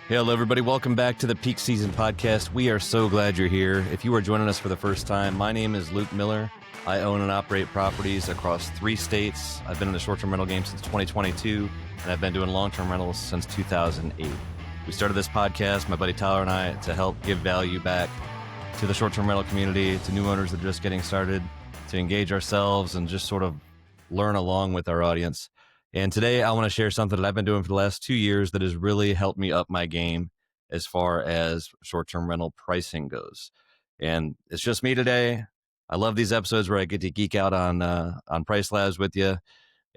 Hello, everybody. Welcome back to the Peak Season Podcast. We are so glad you're here. If you are joining us for the first time, my name is Luke Miller. I own and operate properties across 3 states. I've been in the short-term rental game since 2022, and I've been doing long-term rentals since 2008. We started this podcast, my buddy Tyler and I, to help give value back to the short-term rental community, to new owners that are just getting started, to engage ourselves and just sort of learn along with our audience. And today I want to share something that I've been doing for the last 2 years that has really helped me up my game as far as short-term rental pricing goes. And it's just me today. I love these episodes where I get to geek out on PriceLabs with you.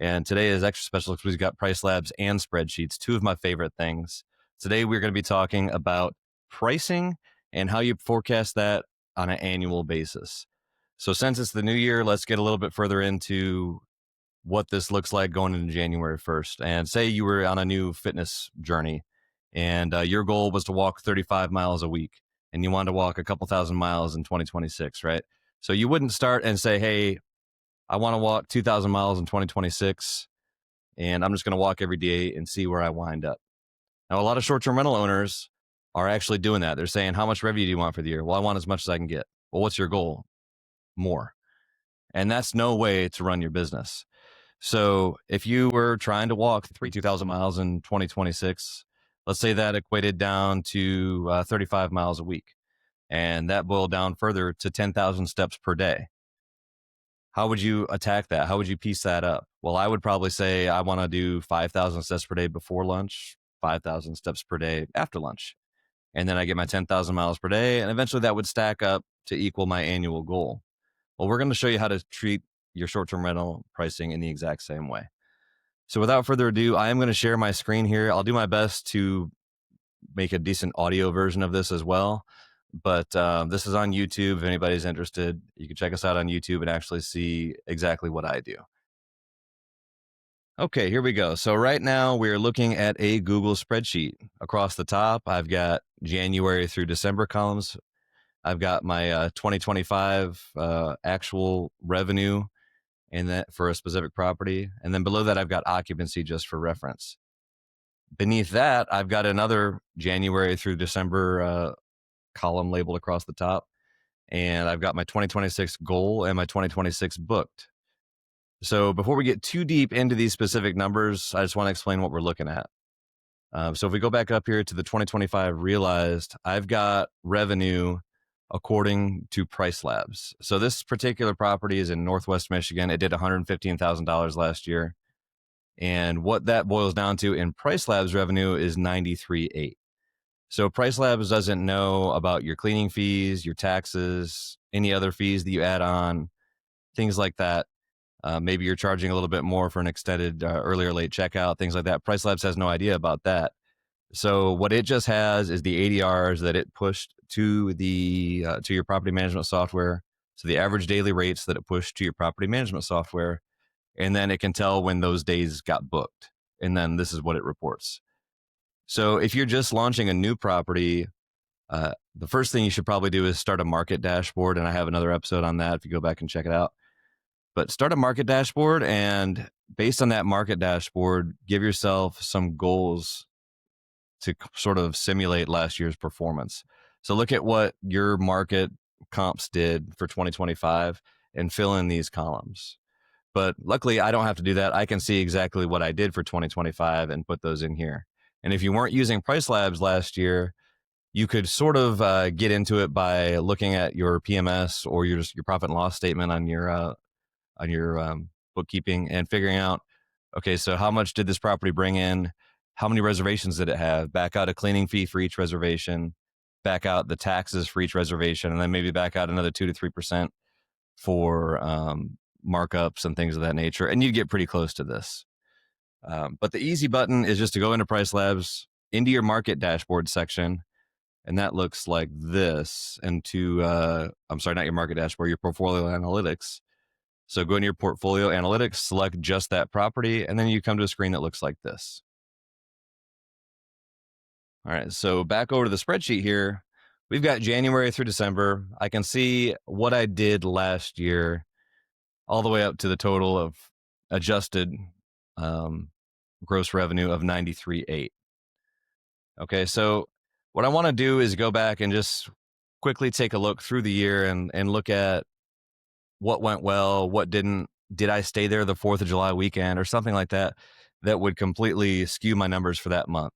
And today is extra special because we've got PriceLabs and spreadsheets, 2 of my favorite things. Today we're going to be talking about pricing and how you forecast that on an annual basis. So since it's the new year, let's get a little bit further into what this looks like going into January 1st. And say you were on a new fitness journey and your goal was to walk 35 miles a week and you wanted to walk a couple thousand miles in 2026, right? So you wouldn't start and say, hey, I want to walk 2,000 miles in 2026 and I'm just going to walk every day and see where I wind up. Now, a lot of short-term rental owners are actually doing that. They're saying, how much revenue do you want for the year? Well, I want as much as I can get. Well, what's your goal? More. And that's no way to run your business. So if you were trying to walk 2,000 miles in 2026, let's say that equated down to 35 miles a week, and that boiled down further to 10,000 steps per day. How would you attack that? How would you piece that up? Well, I would probably say I want to do 5,000 steps per day before lunch, 5,000 steps per day after lunch. And then I get my 10,000 miles per day, and eventually that would stack up to equal my annual goal. Well, we're going to show you how to treat your short-term rental pricing in the exact same way. So without further ado, I am going to share my screen here. I'll do my best to make a decent audio version of this as well. But this is on YouTube. If anybody's interested, you can check us out on YouTube and actually see exactly what I do. Okay, here we go. So right now we're looking at a Google spreadsheet. Across the top, I've got January through December columns. I've got my 2025 actual revenue and that for a specific property. And then below that, I've got occupancy just for reference. Beneath that, I've got another January through December column labeled across the top. And I've got my 2026 goal and my 2026 booked. So before we get too deep into these specific numbers, I just want to explain what we're looking at. So if we go back up here to the 2025 realized, I've got revenue according to PriceLabs. So this particular property is in Northwest Michigan. It did $115,000 last year. And what that boils down to in PriceLabs revenue is $93,800. So PriceLabs doesn't know about your cleaning fees, your taxes, any other fees that you add on, things like that. Maybe you're charging a little bit more for an extended early or late checkout, things like that. PriceLabs has no idea about that. So what it just has is the ADRs that it pushed to the to your property management software. So the average daily rates that it pushed to your property management software, and then it can tell when those days got booked. And then this is what it reports. So if you're just launching a new property, the first thing you should probably do is start a market dashboard. And I have another episode on that if you go back and check it out. But start a market dashboard, and based on that market dashboard, give yourself some goals to sort of simulate last year's performance. So look at what your market comps did for 2025 and fill in these columns. But luckily, I don't have to do that. I can see exactly what I did for 2025 and put those in here. And if you weren't using PriceLabs last year, you could sort of get into it by looking at your PMS or your profit and loss statement on your bookkeeping and figuring out, okay, so how much did this property bring in? How many reservations did it have? Back out a cleaning fee for each reservation, back out the taxes for each reservation, and then maybe back out another 2 to 3% for markups and things of that nature. And you'd get pretty close to this. But the easy button is just to go into PriceLabs, into your market dashboard section, and that looks like this. And I'm sorry, not your market dashboard, your portfolio analytics. So go into your portfolio analytics, select just that property, and then you come to a screen that looks like this. All right, so back over to the spreadsheet here. We've got January through December. I can see what I did last year all the way up to the total of adjusted gross revenue of $93,800. Okay, so what I want to do is go back and just quickly take a look through the year and look at what went well, what didn't. Did I stay there the 4th of July weekend or something like that that would completely skew my numbers for that month,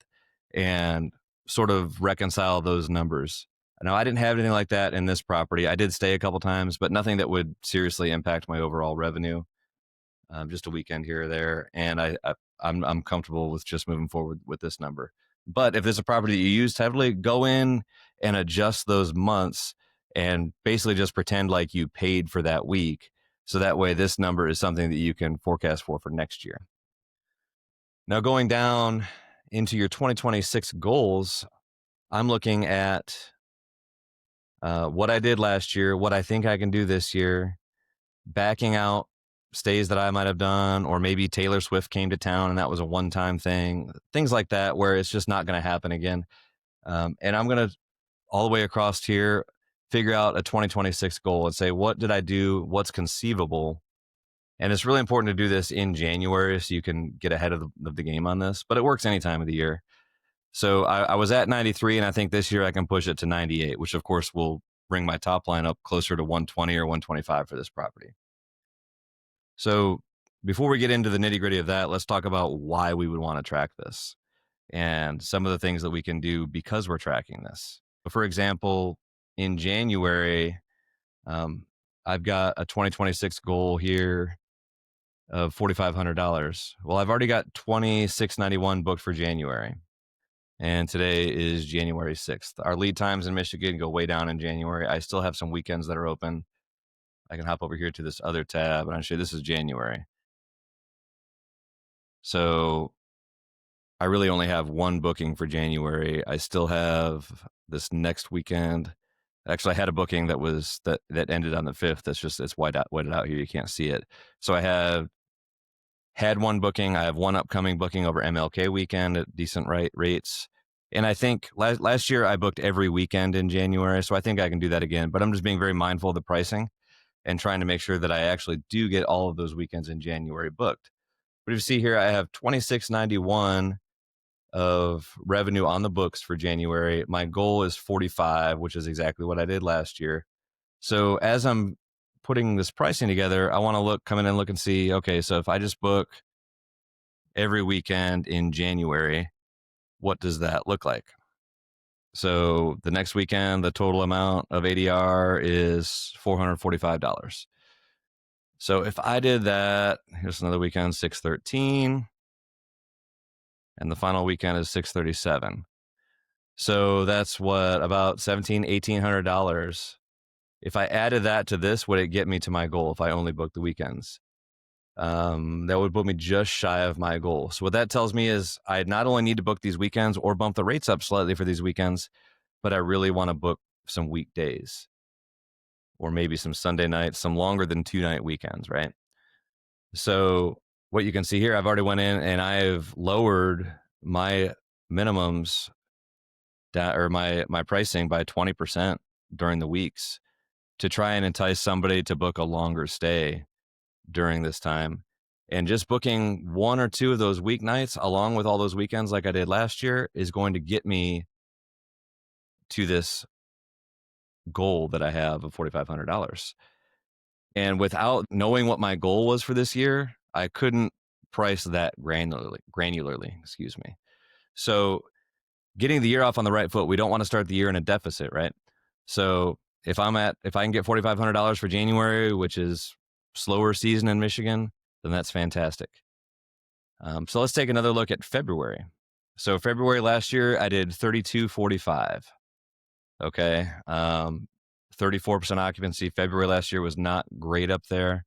and sort of reconcile those numbers. Now, I didn't have anything like that in this property. I did stay a couple times, but nothing that would seriously impact my overall revenue. Just a weekend here or there, and I'm comfortable with just moving forward with this number. But if there's a property you used heavily, go in and adjust those months and basically just pretend like you paid for that week. So that way, this number is something that you can forecast for next year. Now, going down into your 2026 goals, I'm looking at what I did last year, what I think I can do this year, backing out stays that I might have done, or maybe Taylor Swift came to town and that was a one-time thing, things like that, where it's just not going to happen again. And I'm going to all the way across here figure out a 2026 goal and say, what did I do? What's conceivable? And it's really important to do this in January so you can get ahead of the game on this, but it works any time of the year. So I was at 93, and I think this year I can push it to 98, which of course will bring my top line up closer to 120 or 125 for this property. So before we get into the nitty gritty of that, let's talk about why we would want to track this and some of the things that we can do because we're tracking this. For example, in January, I've got a 2026 goal here of $4,500. Well, I've already got $2,691 booked for January, and today is January 6th. Our lead times in Michigan go way down in January. I still have some weekends that are open. I can hop over here to this other tab, and I'll show you this is January. So I really only have one booking for January. I still have this next weekend. Actually, I had a booking that ended on the 5th. It's whited out here. You can't see it. So I have had one booking. I have one upcoming booking over MLK weekend at decent rates. And I think last year I booked every weekend in January. So I think I can do that again. But I'm just being very mindful of the pricing and trying to make sure that I actually do get all of those weekends in January booked. But if you see here, I have $2,691 of revenue on the books for January. My goal is 45, which is exactly what I did last year. So as I'm putting this pricing together, I want to come in and look and see, okay, so if I just book every weekend in January, what does that look like? So the next weekend, the total amount of ADR is $445. So if I did that, here's another weekend, 613, and the final weekend is 637. So that's what, about $1,800. If I added that to this, would it get me to my goal if I only booked the weekends? That would put me just shy of my goal. So what that tells me is I not only need to book these weekends or bump the rates up slightly for these weekends, but I really want to book some weekdays or maybe some Sunday nights, some longer than 2-night weekends, right? So what you can see here, I've already went in and I've lowered my minimums or my pricing by 20% during the weeks to try and entice somebody to book a longer stay during this time. And just booking one or two of those weeknights along with all those weekends like I did last year is going to get me to this goal that I have of $4,500. And without knowing what my goal was for this year, I couldn't price that granularly, excuse me. So getting the year off on the right foot, we don't want to start the year in a deficit, right? So if I can get $4,500 for January, which is slower season in Michigan, then that's fantastic. So let's take another look at February. So February last year, I did 3245. Okay. 34% occupancy. February last year was not great up there.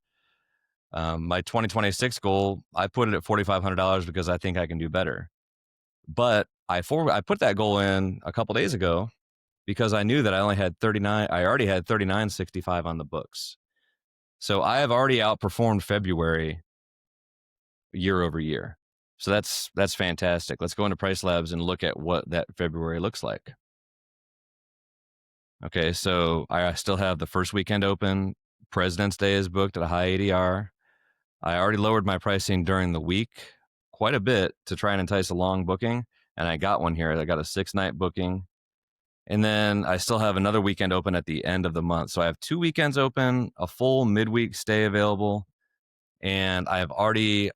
My 2026 goal, I put it at $4,500 because I think I can do better. But I put that goal in a couple days ago because I knew that I already had 3965 on the books. So I have already outperformed February year over year. So that's fantastic. Let's go into PriceLabs and look at what that February looks like. Okay, so I still have the first weekend open. President's Day is booked at a high ADR. I already lowered my pricing during the week quite a bit to try and entice a long booking. and I got one here. I got a 6-night booking. And then I still have another weekend open at the end of the month. So I have 2 weekends open, a full midweek stay available, and I have already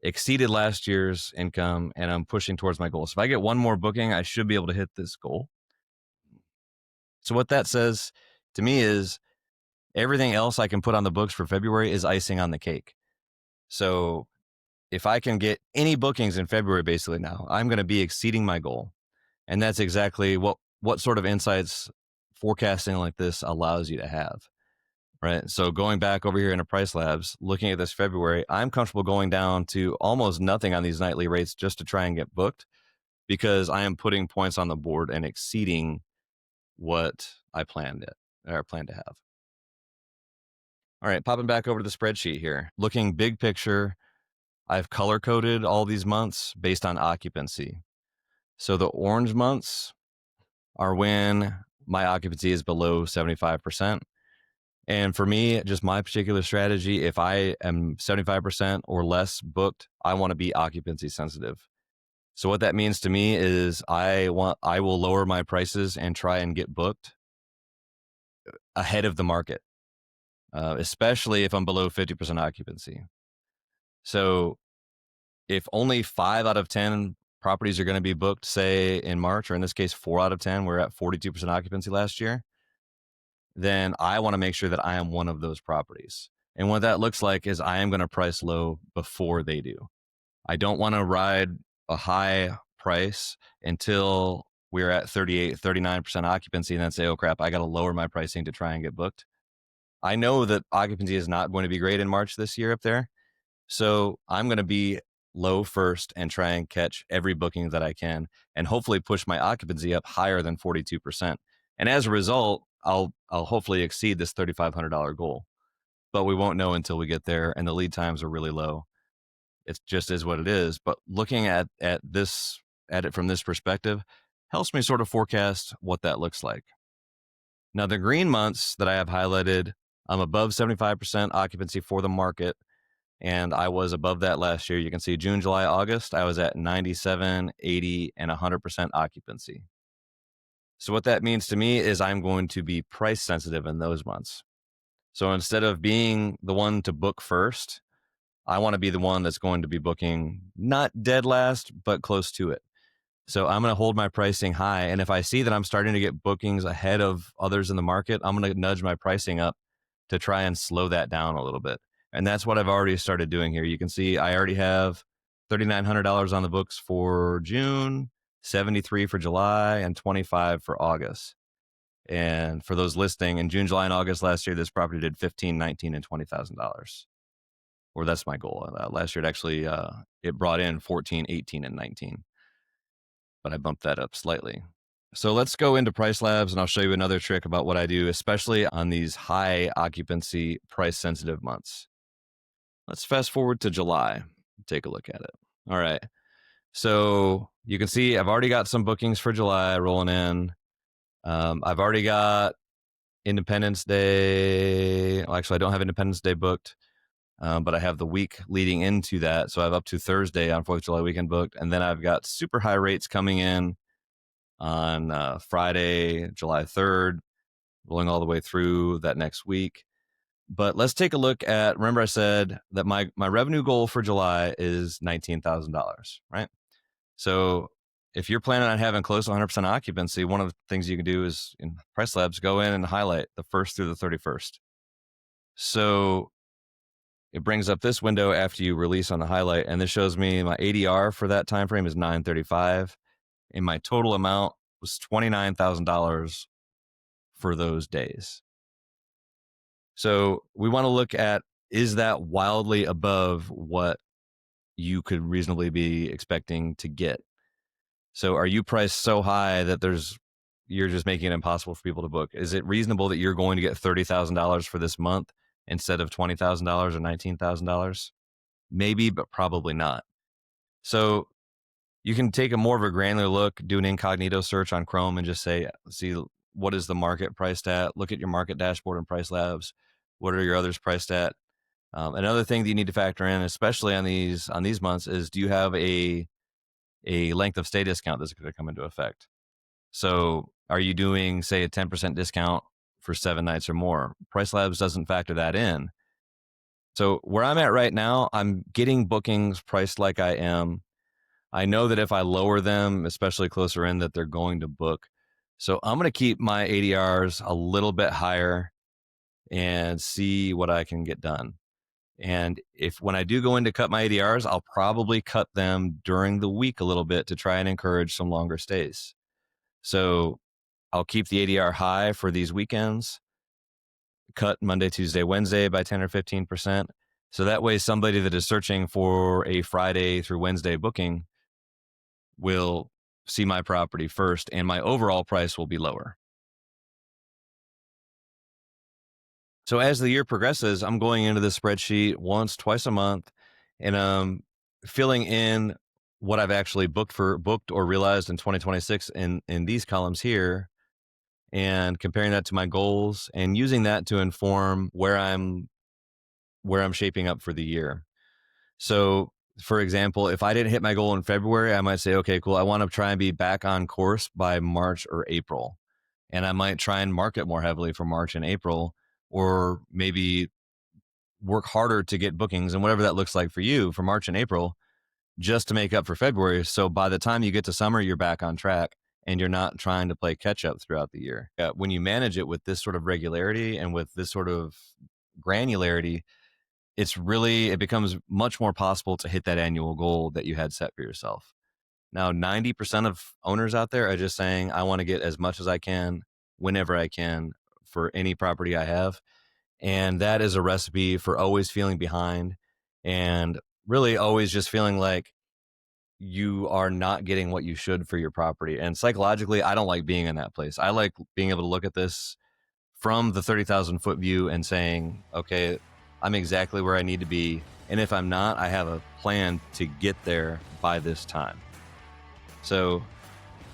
exceeded last year's income, and I'm pushing towards my goal. So if I get one more booking, I should be able to hit this goal. So what that says to me is everything else I can put on the books for February is icing on the cake. So if I can get any bookings in February, basically now, I'm going to be exceeding my goal. And that's exactly what sort of insights forecasting like this allows you to have, right? So going back over here into PriceLabs, looking at this February, I'm comfortable going down to almost nothing on these nightly rates just to try and get booked, because I am putting points on the board and exceeding what I plan to have. All right, popping back over to the spreadsheet here, looking big picture, I've color coded all these months based on occupancy. So the orange months are when my occupancy is below 75%. And for me, just my particular strategy, if I am 75% or less booked, I want to be occupancy sensitive. So what that means to me is I will lower my prices and try and get booked ahead of the market, especially if I'm below 50% occupancy. So if only 5 out of 10 properties are going to be booked, say in March, or in this case, 4 out of 10, we're at 42% occupancy last year, then I want to make sure that I am one of those properties. And what that looks like is I am going to price low before they do. I don't want to ride a high price until we're at 38, 39% occupancy and then say, oh crap, I got to lower my pricing to try and get booked. I know that occupancy is not going to be great in March this year up there. So I'm going to be low first and try and catch every booking that I can and hopefully push my occupancy up higher than 42%. And as a result, I'll hopefully exceed this $3,500 goal, but we won't know until we get there, and the lead times are really low. It just is what it is. But looking at it from this perspective helps me sort of forecast what that looks like. Now, the green months that I have highlighted, I'm above 75% occupancy for the market, and I was above that last year. You can see June, July, August, I was at 97, 80, and 100% occupancy. So what that means to me is I'm going to be price sensitive in those months. So instead of being the one to book first, I want to be the one that's going to be booking not dead last, but close to it. So I'm going to hold my pricing high. And if I see that I'm starting to get bookings ahead of others in the market, I'm going to nudge my pricing up to try and slow that down a little bit. And that's what I've already started doing here. You can see I already have $3,900 on the books for June, 73 for July, and 25 for August. And for those listing in June, July, and August last year, this property did $15,000, $19,000, and $20,000. Or that's my goal. Last year, it actually it brought in 14, 18, and 19. But I bumped that up slightly. So let's go into PriceLabs, and I'll show you another trick about what I do, especially on these high occupancy, price sensitive months. Let's fast forward to July. Take a look at it. All right. So you can see I've already got some bookings for July rolling in. I've already got Independence Day. Well, actually, I don't have Independence Day booked, but I have the week leading into that. So I have up to Thursday on 4th of July weekend booked. And then I've got super high rates coming in on Friday, July 3rd, rolling all the way through that next week. But let's take a look at, remember I said that my revenue goal for July is $19,000, right? So if you're planning on having close to 100% occupancy, one of the things you can do is in PriceLabs, go in and highlight the 1st through the 31st. So it brings up this window after you release on the highlight, and this shows me my ADR for that time frame is $935, and my total amount was $29,000 for those days. So we want to look at, is that wildly above what you could reasonably be expecting to get? So are you priced so high that you're just making it impossible for people to book? Is it reasonable that you're going to get $30,000 for this month instead of $20,000 or $19,000? Maybe, but probably not. So you can take a more of a granular look, do an incognito search on Chrome and just see what is the market priced at. Look at your market dashboard in PriceLabs. What are your others priced at? Another thing that you need to factor in, especially on these months, is do you have a a length of stay discount that's going to come into effect. So are you doing, say, a 10% discount for 7 nights or more? PriceLabs doesn't factor that in. So where I'm at right now, I'm getting bookings priced like I am. I know that if I lower them, especially closer in, that they're going to book. So I'm going to keep my ADRs a little bit higher and see what I can get done. And if when I do go in to cut my ADRs, I'll probably cut them during the week a little bit to try and encourage some longer stays. So I'll keep the ADR high for these weekends, cut Monday, Tuesday, Wednesday by 10 or 15%. So that way somebody that is searching for a Friday through Wednesday booking will see my property first, and my overall price will be lower. So as the year progresses, I'm going into this spreadsheet once, twice a month, and filling in what I've actually booked or realized in 2026 in these columns here, and comparing that to my goals and using that to inform where I'm shaping up for the year. So for example, if I didn't hit my goal in February, I might say, okay, cool, I want to try and be back on course by March or April. And I might try and market more heavily for March and April, or maybe work harder to get bookings and whatever that looks like for you for March and April, just to make up for February. So by the time you get to summer, you're back on track and you're not trying to play catch up throughout the year. When you manage it with this sort of regularity and with this sort of granularity, it becomes much more possible to hit that annual goal that you had set for yourself. Now, 90% of owners out there are just saying, I want to get as much as I can, whenever I can, for any property I have. And that is a recipe for always feeling behind and really always just feeling like you are not getting what you should for your property. And psychologically, I don't like being in that place. I like being able to look at this from the 30,000 foot view and saying, okay, I'm exactly where I need to be. And if I'm not, I have a plan to get there by this time. So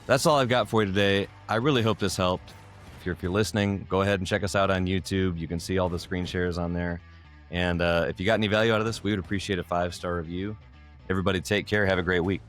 that's all I've got for you today. I really hope this helped. If you're listening, go ahead and check us out on YouTube. You can see all the screen shares on there. And if you got any value out of this, we would appreciate a 5-star review. Everybody take care. Have a great week.